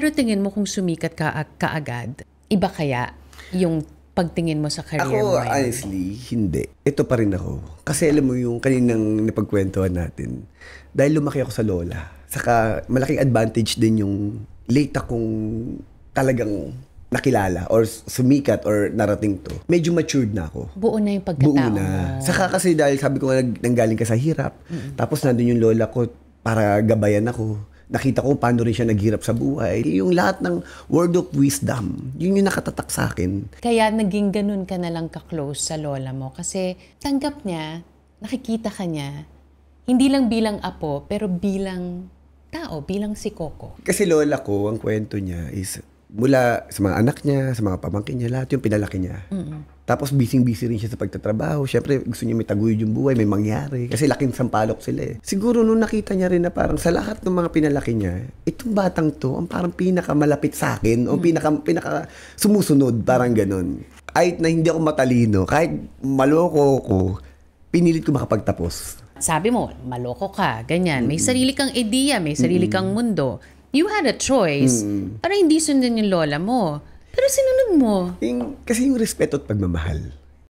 Pero tingin mo kung sumikat ka kaagad, iba kaya yung pagtingin mo sa career mo? Ako, honestly, hindi. Ito pa rin ako. Kasi alam mo yung kaninang napagkwentuhan natin, dahil lumaki ako sa lola, saka malaking advantage din yung late akong talagang nakilala or sumikat or narating to. Medyo matured na ako. Buo na yung pagkatao Buo na. Saka kasi dahil sabi ko nga nanggaling ka sa hirap, tapos nandun yung lola ko para gabayan ako. Nakita ko paano rin siya naghirap sa buhay. Yung lahat ng word of wisdom, yun yung nakatatak sa akin. Kaya naging ganun ka na lang ka-close sa lola mo kasi tanggap niya, nakikita ka niya, hindi lang bilang apo, pero bilang tao, bilang si Coco. Kasi lola ko, ang kwento niya is mula sa mga anak niya, sa mga pamangkin niya, lahat yung pinalaki niya. Tapos busy-busy rin siya sa pagtatrabaho. Siyempre, gusto niya may taguyod yung buhay, may mangyari. Kasi laking sampalok sila eh. Siguro nung nakita niya rin na parang sa lahat ng mga pinalaki niya, itong batang to, ang parang pinakamalapit sa akin, o pinaka sumusunod, parang ganun. Kahit na hindi ako matalino, kahit maloko ko, pinilit ko makapagtapos. Sabi mo, maloko ka, ganyan. May sarili kang ideya, may sarili kang mundo. You had a choice para hindi sundan yung lola mo. Pero sinunod mo. Kasi yung respeto at pagmamahal.